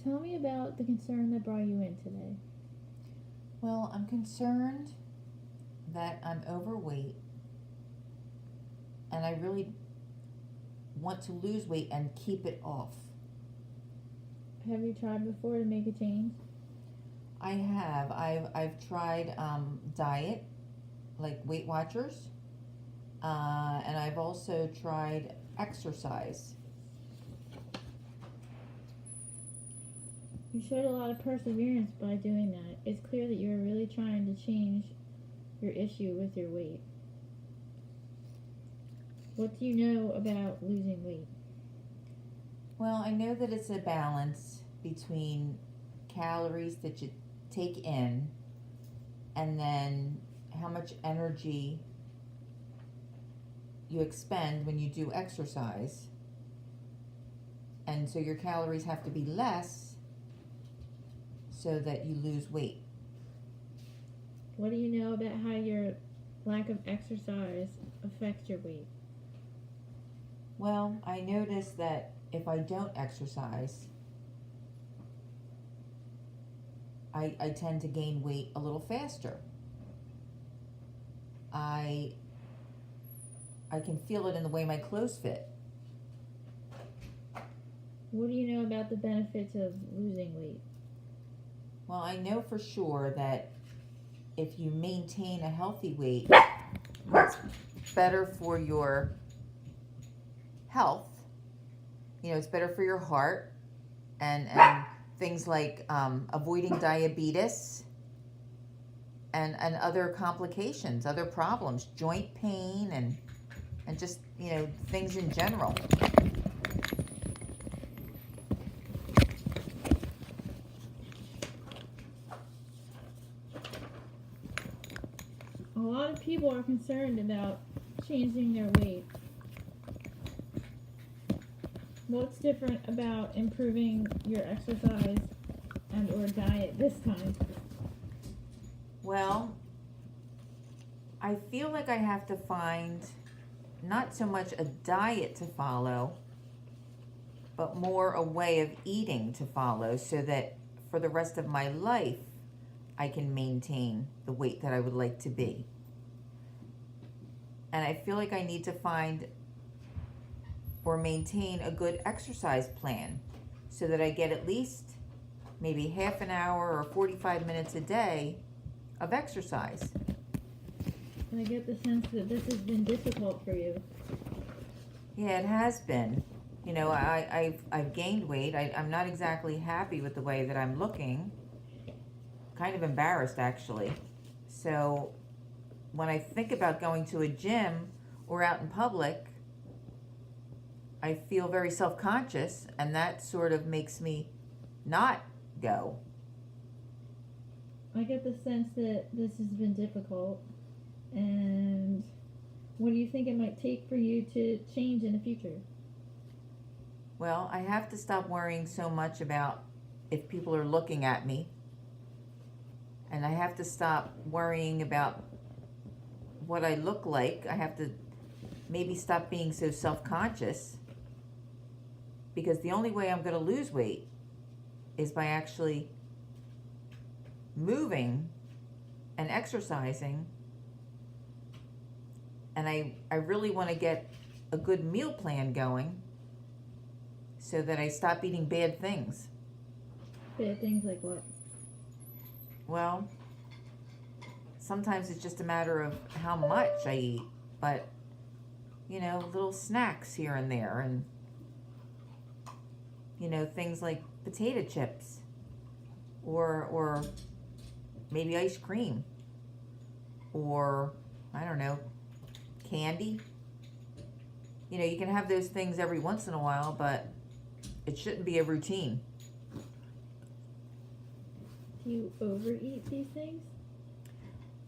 tell me about the concern that brought you in today. Well, I'm concerned that I'm overweight and I really want to lose weight and keep it off. Have you tried before to make a change? I have. I've tried diet, like Weight Watchers, and I've also tried exercise. You showed a lot of perseverance by doing that. It's clear that you're really trying to change your issue with your weight. What do you know about losing weight? Well, I know that it's a balance between calories that you take in and then how much energy you expend when you do exercise. And so your calories have to be less so that you lose weight. What do you know about how your lack of exercise affects your weight? Well, I noticed that if I don't exercise, I tend to gain weight a little faster. I can feel it in the way my clothes fit. What do you know about the benefits of losing weight? Well, I know for sure that if you maintain a healthy weight, it's better for your health. You know, it's better for your heart and things like avoiding diabetes and other complications, other problems, joint pain and just, you know, things in general. A lot of people are concerned about changing their weight. What's different about improving your exercise and or diet this time? Well, I feel like I have to find not so much a diet to follow, but more a way of eating to follow so that for the rest of my life, I can maintain the weight that I would like to be. And I feel like I need to find or maintain a good exercise plan so that I get at least maybe half an hour or 45 minutes a day of exercise. And I get the sense that this has been difficult for you. Yeah, it has been. You know, I've gained weight. I'm not exactly happy with the way that I'm looking. Kind of embarrassed, actually. So when I think about going to a gym or out in public, I feel very self-conscious, and that sort of makes me not go. I get the sense that this has been difficult. And what do you think it might take for you to change in the future? Well, I have to stop worrying so much about if people are looking at me. And I have to stop worrying about what I look like. I have to maybe stop being so self-conscious, because the only way I'm going to lose weight is by actually moving and exercising. And I really want to get a good meal plan going so that I stop eating bad things. Bad things like what? Well, sometimes it's just a matter of how much I eat, but, you know, little snacks here and there, and, you know, things like potato chips or maybe ice cream or, I don't know, candy. You know, you can have those things every once in a while, but it shouldn't be a routine. Do you overeat these things?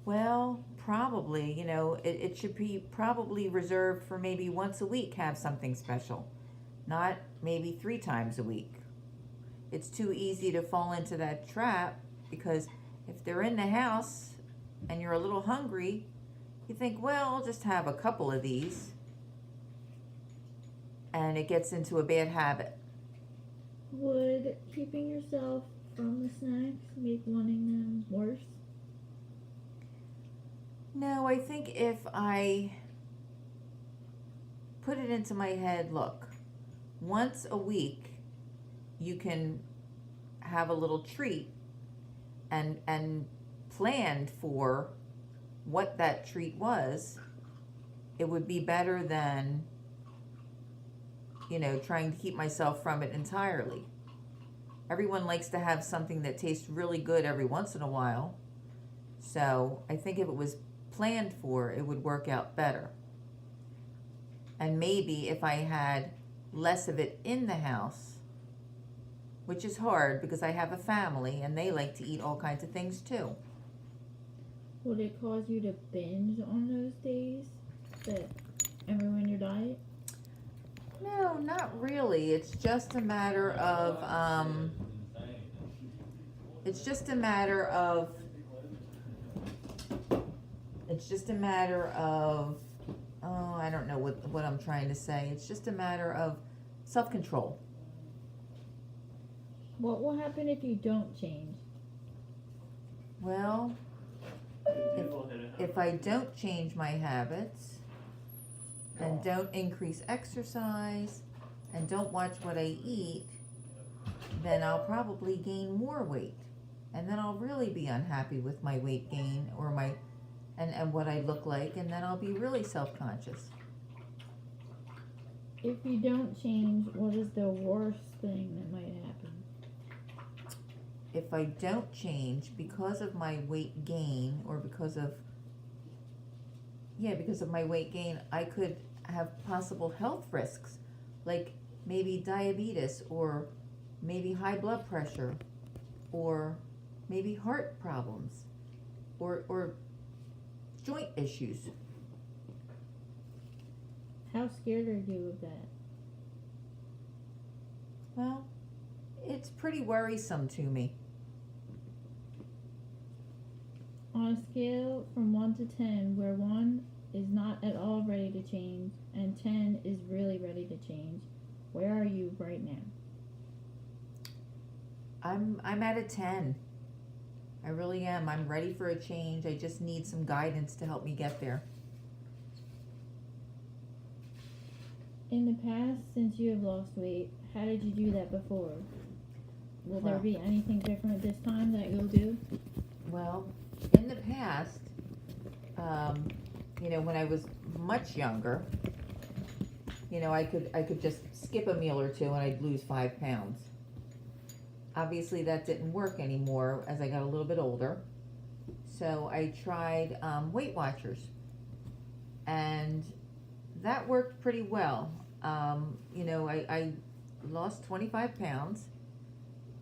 Well, probably. You know, it should be probably reserved for maybe once a week, have something special, not maybe 3 times a week. It's too easy to fall into that trap, because if they're in the house and you're a little hungry, you think, well, I'll just have a couple of these, and it gets into a bad habit. Would would keeping yourself from the snacks make wanting them worse? No, I think if I put it into my head, look, once a week you can have a little treat and planned for what that treat was, it would be better than, trying to keep myself from it entirely. Everyone likes to have something that tastes really good every once in a while. So I think if it was planned for, it would work out better. And maybe if I had less of it in the house, which is hard because I have a family and they like to eat all kinds of things too. Would it cause you to binge on those days and ruin your diet? No, not really. It's just a matter of I don't know what I'm trying to say. It's just a matter of self-control. What will happen if you don't change? Well, if I don't change my habits and don't increase exercise and don't watch what I eat, then I'll probably gain more weight. And then I'll really be unhappy with my weight gain or and what I look like, and then I'll be really self-conscious. If you don't change, what is the worst thing that might happen? If I don't change because of my weight gain or because of my weight gain, I could have possible health risks, like maybe diabetes or maybe high blood pressure or maybe heart problems or joint issues. How scared are you of that? Well, it's pretty worrisome to me. On a scale from 1 to 10, where 1 is not at all ready to change and 10 is really ready to change, where are you right now? I'm at a 10. I really am. I'm ready for a change. I just need some guidance to help me get there. In the past, since you have lost weight, how did you do that before? Will there be anything different this time that you'll do? Well, in the past, when I was much younger, I could just skip a meal or two and I'd lose 5 pounds. Obviously, that didn't work anymore as I got a little bit older. So I tried Weight Watchers, and that worked pretty well. I lost 25 pounds.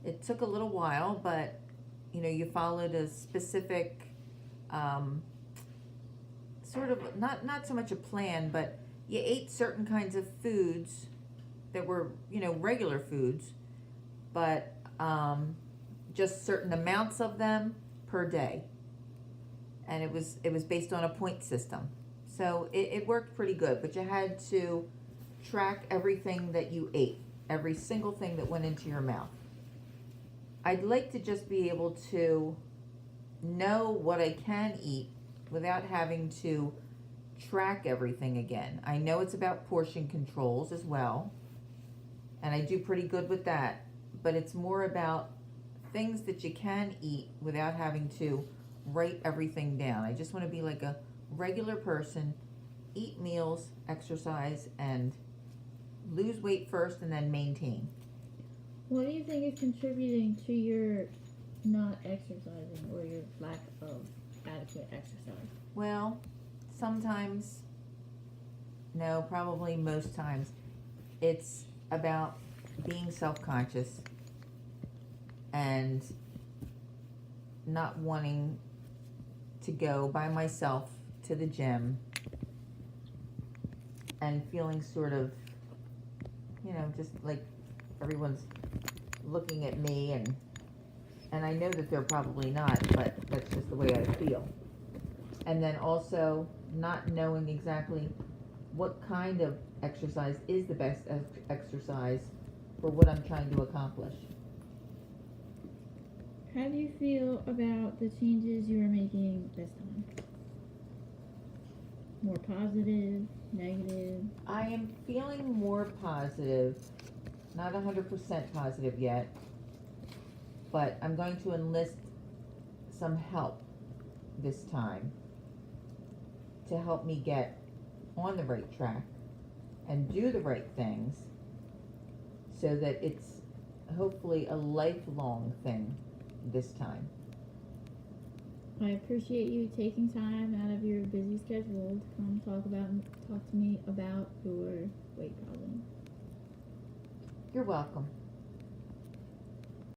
It took a little while, but you followed a specific sort of not so much a plan, but you ate certain kinds of foods that were regular foods, but just certain amounts of them per day, and it was based on a point system. So it worked pretty good, but you had to track everything that you ate, every single thing that went into your mouth. I'd like to just be able to know what I can eat without having to track everything again. I know it's about portion controls as well, and I do pretty good with that, but it's more about things that you can eat without having to write everything down. I just want to be like a regular person, eat meals, exercise, and lose weight first and then maintain. What do you think is contributing to your not exercising or your lack of adequate exercise? Well, sometimes, no, probably most times, it's about being self-conscious and not wanting to go by myself to the gym and feeling sort of, just like everyone's looking at me, and I know that they're probably not, but that's just the way I feel. And then also not knowing exactly what kind of exercise is the best exercise for what I'm trying to accomplish. how do you feel about the changes you are making this time? More positive, negative? I am feeling more positive, not 100% positive yet, but I'm going to enlist some help this time to help me get on the right track and do the right things so that it's hopefully a lifelong thing this time. I appreciate you taking time out of your busy schedule to come talk to me about your weight problem. You're welcome.